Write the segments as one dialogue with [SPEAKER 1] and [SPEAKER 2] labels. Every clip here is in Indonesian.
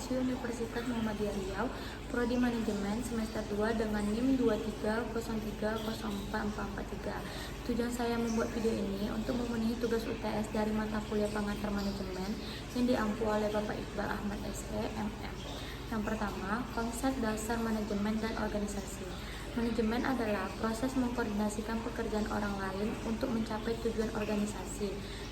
[SPEAKER 1] Mahasiswa Universitas Muhammadiyah Riau, Prodi Manajemen semester 2 dengan NIM 2303044443. Tujuan saya membuat video ini untuk memenuhi tugas UTS dari mata kuliah pengantar manajemen yang diampu oleh Bapak Iqbal Ahmad SE, MM. Yang pertama, konsep dasar manajemen dan organisasi. Manajemen adalah proses mengkoordinasikan pekerjaan orang lain untuk mencapai tujuan organisasi.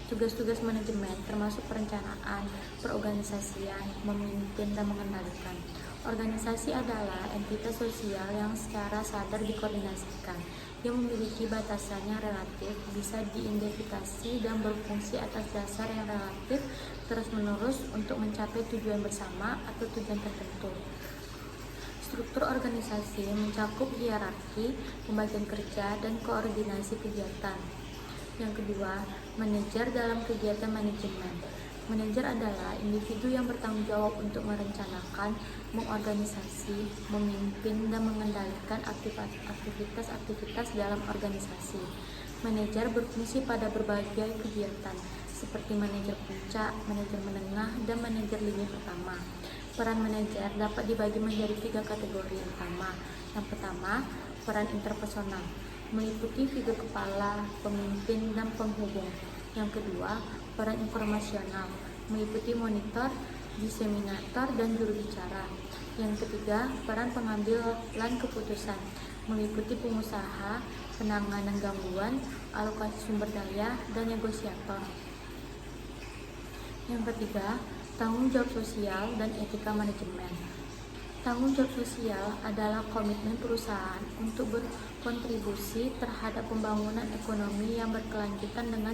[SPEAKER 1] Tugas-tugas manajemen termasuk perencanaan, perorganisasian, memimpin, dan mengendalikan. Organisasi adalah entitas sosial yang secara sadar dikoordinasikan, yang memiliki batasan yang relatif, bisa diidentifikasi dan berfungsi atas dasar yang relatif terus-menerus untuk mencapai tujuan bersama atau tujuan tertentu. Struktur organisasi mencakup hierarki, pembagian kerja, dan koordinasi kegiatan. Yang kedua, manajer dalam kegiatan manajemen. Manajer adalah individu yang bertanggung jawab untuk merencanakan, mengorganisasi, memimpin, dan mengendalikan aktivitas-aktivitas dalam organisasi. Manajer berfungsi pada berbagai kegiatan, seperti manajer puncak, manajer menengah, dan manajer lini pertama. Peran manajer dapat dibagi menjadi 3 kategori utama. Yang pertama, peran interpersonal, meliputi figur kepala, pemimpin, dan penghubung. Yang kedua, peran informasional, meliputi monitor, diseminator, dan juru bicara. Yang ketiga, peran pengambilan keputusan, meliputi pengusaha, penanganan gangguan, alokasi sumber daya, dan negosiator. Yang ketiga, tanggung jawab sosial dan etika manajemen. Tanggung jawab sosial adalah komitmen perusahaan untuk berkontribusi terhadap pembangunan ekonomi yang berkelanjutan dengan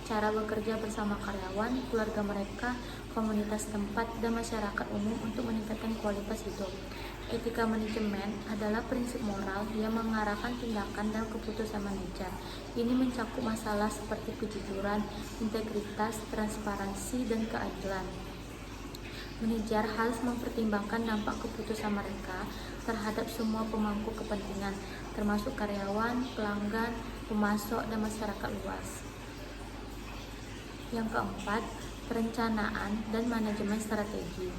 [SPEAKER 1] cara bekerja bersama karyawan, keluarga mereka, komunitas tempat, dan masyarakat umum untuk meningkatkan kualitas hidup. Etika manajemen adalah prinsip moral yang mengarahkan tindakan dan keputusan manajer. Ini mencakup masalah seperti kejujuran, integritas, transparansi, dan keadilan. Manajer harus mempertimbangkan dampak keputusan mereka terhadap semua pemangku kepentingan, termasuk karyawan, pelanggan, pemasok, dan masyarakat luas. Yang keempat, perencanaan dan manajemen strategi.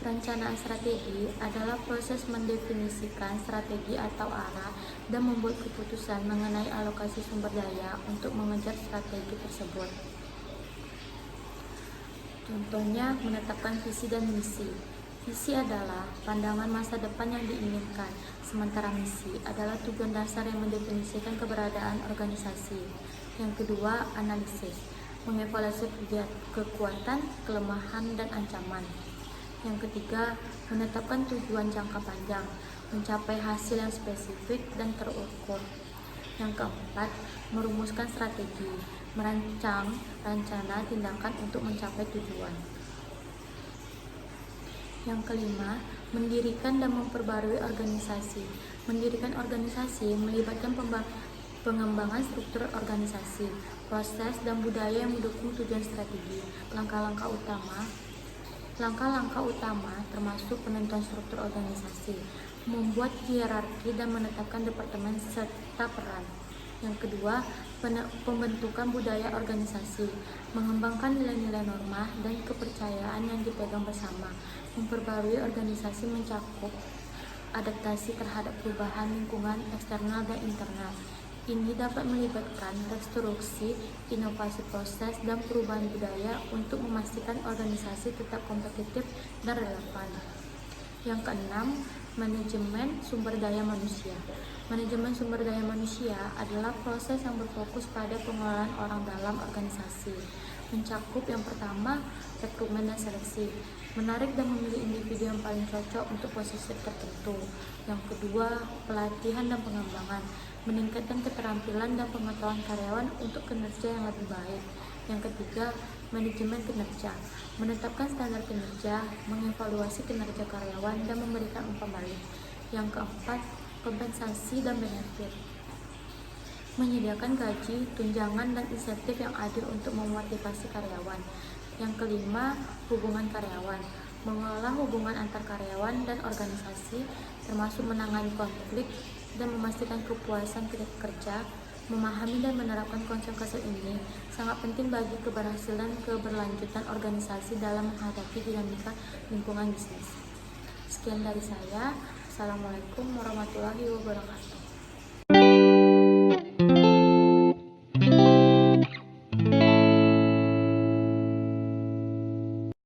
[SPEAKER 1] Perencanaan strategi adalah proses mendefinisikan strategi atau arah dan membuat keputusan mengenai alokasi sumber daya untuk mengejar strategi tersebut. Contohnya, menetapkan visi dan misi. Visi adalah pandangan masa depan yang diinginkan, sementara misi adalah tujuan dasar yang mendefinisikan keberadaan organisasi. Yang kedua, analisis, mengevaluasi kekuatan, kelemahan, dan ancaman. Yang ketiga, menetapkan tujuan jangka panjang, mencapai hasil yang spesifik dan terukur. Yang keempat, merumuskan strategi, merancang rencana tindakan untuk mencapai tujuan. Yang kelima, mendirikan dan memperbarui organisasi. Mendirikan organisasi melibatkan pengembangan struktur organisasi, proses, dan budaya yang mendukung tujuan strategi. Langkah-langkah utama termasuk penentuan struktur organisasi, membuat hierarki dan menetapkan departemen serta peran. Yang kedua, pembentukan budaya organisasi, mengembangkan nilai-nilai norma dan kepercayaan yang dipegang bersama. Memperbarui organisasi mencakup adaptasi terhadap perubahan lingkungan eksternal dan internal. Ini dapat melibatkan restrukturisasi, inovasi proses, dan perubahan budaya untuk memastikan organisasi tetap kompetitif dan relevan. Yang keenam, manajemen sumber daya manusia. Manajemen sumber daya manusia adalah proses yang berfokus pada pengelolaan orang dalam organisasi. Mencakup yang pertama, rekrutmen dan seleksi, menarik dan memilih individu yang paling cocok untuk posisi tertentu. Yang kedua, pelatihan dan pengembangan, meningkatkan keterampilan dan pengetahuan karyawan untuk kinerja yang lebih baik. Yang ketiga, manajemen kinerja, menetapkan standar kinerja, mengevaluasi kinerja karyawan, dan memberikan umpan balik. Yang keempat, kompensasi dan benefit, menyediakan gaji, tunjangan, dan insentif yang adil untuk memotivasi karyawan. Yang kelima, hubungan karyawan, mengelola hubungan antar karyawan dan organisasi, termasuk menangani konflik dan memastikan kepuasan kerja, Memahami dan menerapkan konsep-konsep ini sangat penting bagi keberhasilan keberlanjutan organisasi dalam menghadapi dinamika lingkungan bisnis. Sekian dari saya. Assalamualaikum warahmatullahi wabarakatuh.